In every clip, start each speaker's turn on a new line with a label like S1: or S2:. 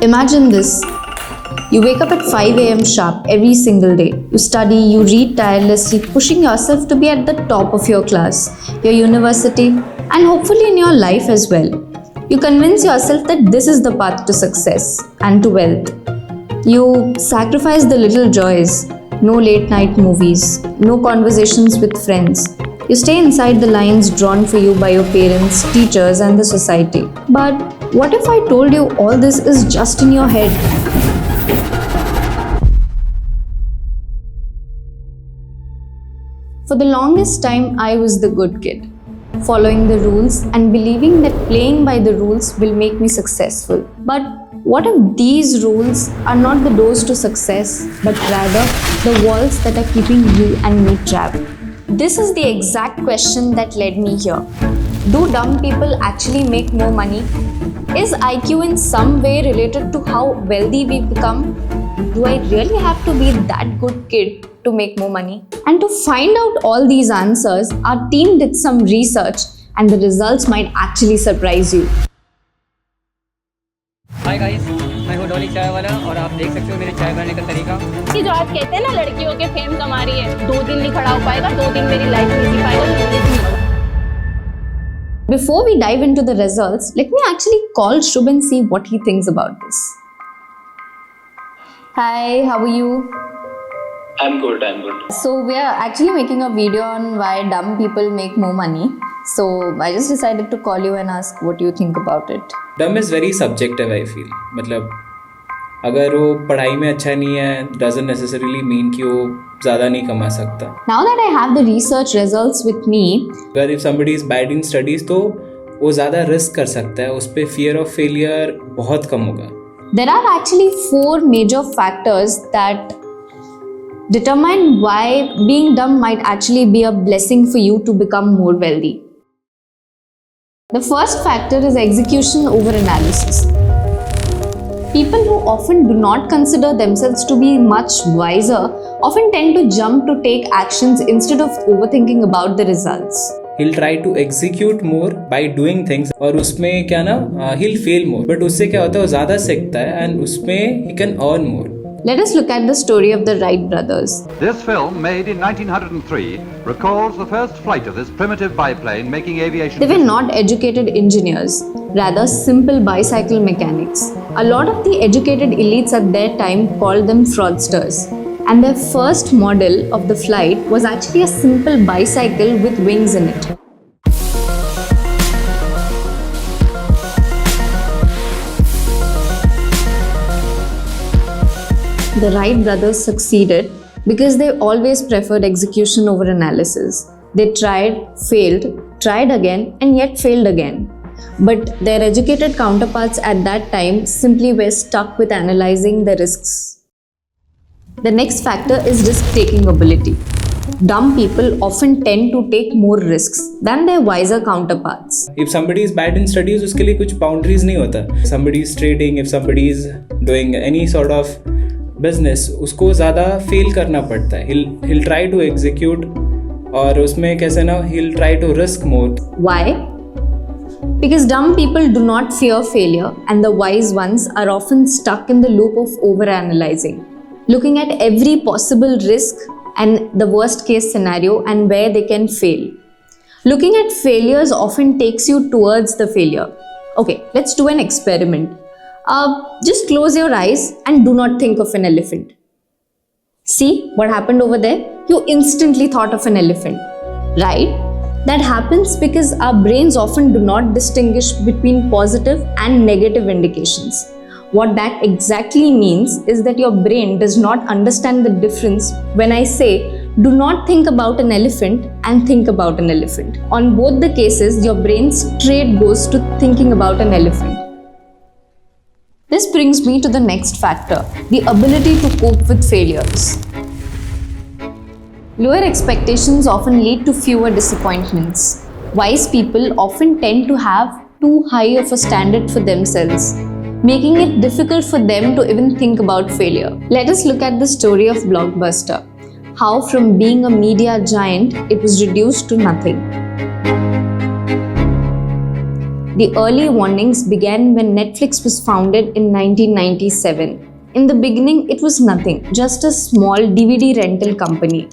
S1: Imagine this. You wake up at 5 a.m. sharp every single day. You study, you read tirelessly, pushing yourself to be at the top of your class, your university, and hopefully in your life as well. You convince yourself that this is the path to success and to wealth. You sacrifice the little joys, no late night movies, no conversations with friends. You stay inside the lines drawn for you by your parents, teachers, and the society. But what if I told you all this is just in your head? For the longest time, I was the good kid, following the rules and believing that playing by the rules will make me successful. But what if these rules are not the doors to success, but rather the walls that are keeping you and me trapped? This is the exact question that led me here. Do dumb people actually make more money? Is IQ in some way related to how wealthy we become? Do I really have to be that good kid to make more money? And to find out all these answers, our team did some research and the results might actually surprise you.
S2: Hi guys, मैं हूँ डॉली चाय वाला और आप देख सकते हो मेरे चाय बनाने का तरीका।
S3: कि जो आज कहते हैं ना लड़कियों के फेम कमा रही है, 2 दिन नहीं खड़ा हो पाएगा, 2 दिन मेरी लाइफ नहीं जी पाएगा।
S1: Before we dive into the results, let me actually call Shubh and see what he thinks about this. Hi, how are you?
S4: I'm good.
S1: So we are actually making a video on why dumb people make more money. So I just decided to call you and ask what you think about it.
S4: Dumb is very subjective, I feel. मतलब अगर वो पढ़ाई में अच्छा नहीं है, doesn't necessarily mean कि वो ज़्यादा नहीं कमा सकता.
S1: Now that I have the research results with me,
S4: अगर if somebody is bad in studies तो वो ज़्यादा रिस्क कर सकता है, उस पर fear of failure बहुत कम होगा.
S1: there are actually 4 major factors that determine why being dumb might actually be a blessing for you to become more wealthy. The first factor is execution over analysis. People who often do not consider themselves to be much wiser often tend to jump to take actions instead of overthinking about the results.
S4: He'll try to execute more by doing things और उसमें क्या ना he'll fail more, but उससे क्या होता है वो ज़्यादा सीखता है and उसमें he can earn more.
S1: Let us look at the story of the Wright brothers.
S5: This film, made in 1903, recalls the first flight of this primitive biplane making aviation.
S1: They were not educated engineers, rather simple bicycle mechanics. A lot of the educated elites at their time called them fraudsters. And their first model of the flight was actually a simple bicycle with wings in it. The Wright brothers succeeded because they always preferred execution over analysis. They tried, failed, tried again, and yet failed again. But their educated counterparts at that time simply were stuck with analyzing the risks. The next factor is risk-taking ability. Dumb people often tend to take more risks than their wiser counterparts.
S4: If somebody is bad in studies, उसके लिए कुछ boundaries नहीं होता. Somebody is trading, if somebody is doing any sort of business, उसको ज़्यादा fail करना पड़ता है. He'll try to execute और उसमें कैसे ना he'll try to risk more.
S1: Why? Because dumb people do not fear failure and the wise ones are often stuck in the loop of overanalyzing, looking at every possible risk and the worst case scenario and where they can fail. Looking at failures often takes you towards the failure. Okay, let's do an experiment. Just close your eyes and do not think of an elephant. See what happened over there? You instantly thought of an elephant, right? That happens because our brains often do not distinguish between positive and negative indications. What that exactly means is that your brain does not understand the difference when I say do not think about an elephant and think about an elephant. On both the cases, your brain straight goes to thinking about an elephant. This brings me to the next factor, the ability to cope with failures. Lower expectations often lead to fewer disappointments. Wise people often tend to have too high of a standard for themselves, making it difficult for them to even think about failure. Let us look at the story of Blockbuster. How from being a media giant, it was reduced to nothing. The early warnings began when Netflix was founded in 1997. In the beginning, it was nothing, just a small DVD rental company.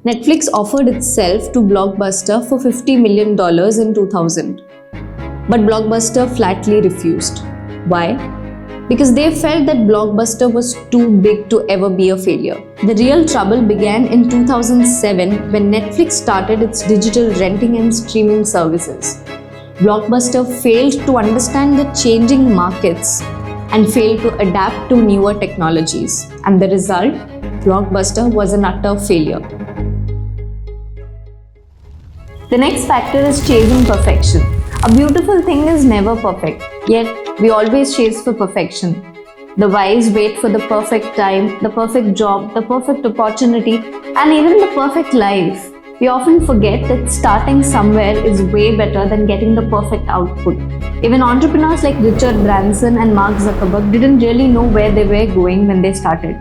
S1: Netflix offered itself to Blockbuster for $50 million in 2000. But Blockbuster flatly refused. Why? Because they felt that Blockbuster was too big to ever be a failure. The real trouble began in 2007 when Netflix started its digital renting and streaming services. Blockbuster failed to understand the changing markets and failed to adapt to newer technologies. And the result? Blockbuster was an utter failure. The next factor is chasing perfection. A beautiful thing is never perfect, yet we always chase for perfection. The wise wait for the perfect time, the perfect job, the perfect opportunity, and even the perfect life. We often forget that starting somewhere is way better than getting the perfect output. Even entrepreneurs like Richard Branson and Mark Zuckerberg didn't really know where they were going when they started.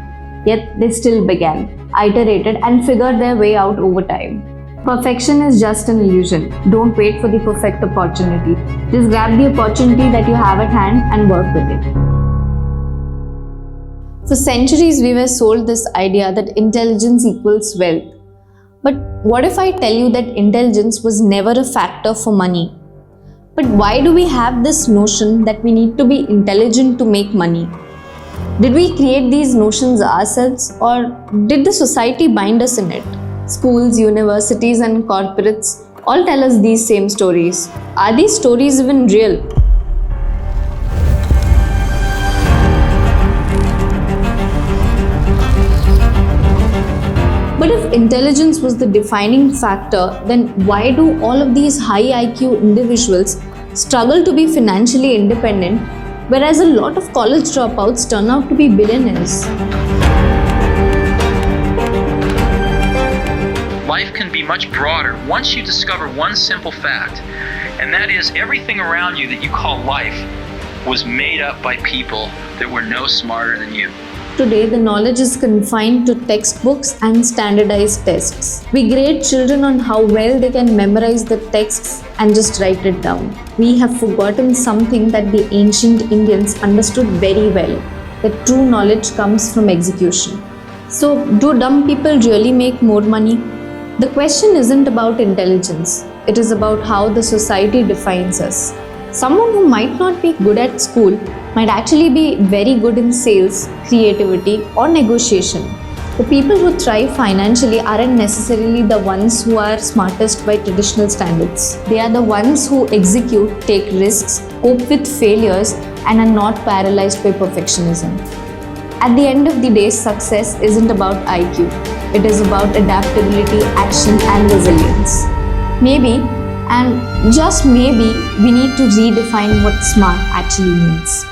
S1: Yet they still began, iterated, and figured their way out over time. Perfection is just an illusion. Don't wait for the perfect opportunity. Just grab the opportunity that you have at hand and work with it. For centuries, we were sold this idea that intelligence equals wealth. But what if I tell you that intelligence was never a factor for money? But why do we have this notion that we need to be intelligent to make money? Did we create these notions ourselves, or did the society bind us in it? Schools, universities, and corporates all tell us these same stories. Are these stories even real? But if intelligence was the defining factor, then why do all of these high IQ individuals struggle to be financially independent, whereas a lot of college dropouts turn out to be billionaires?
S6: Life can be much broader once you discover one simple fact, and that is everything around you that you call life was made up by people that were no smarter than you.
S1: Today, the knowledge is confined to textbooks and standardized tests. We grade children on how well they can memorize the texts and just write it down. We have forgotten something that the ancient Indians understood very well, that true knowledge comes from execution. So, do dumb people really make more money? The question isn't about intelligence, it is about how the society defines us. Someone who might not be good at school might actually be very good in sales, creativity, or negotiation. The people who thrive financially aren't necessarily the ones who are smartest by traditional standards. They are the ones who execute, take risks, cope with failures, and are not paralyzed by perfectionism. At the end of the day, success isn't about IQ. It is about adaptability, action, and resilience. Maybe, and just maybe, we need to redefine what smart actually means.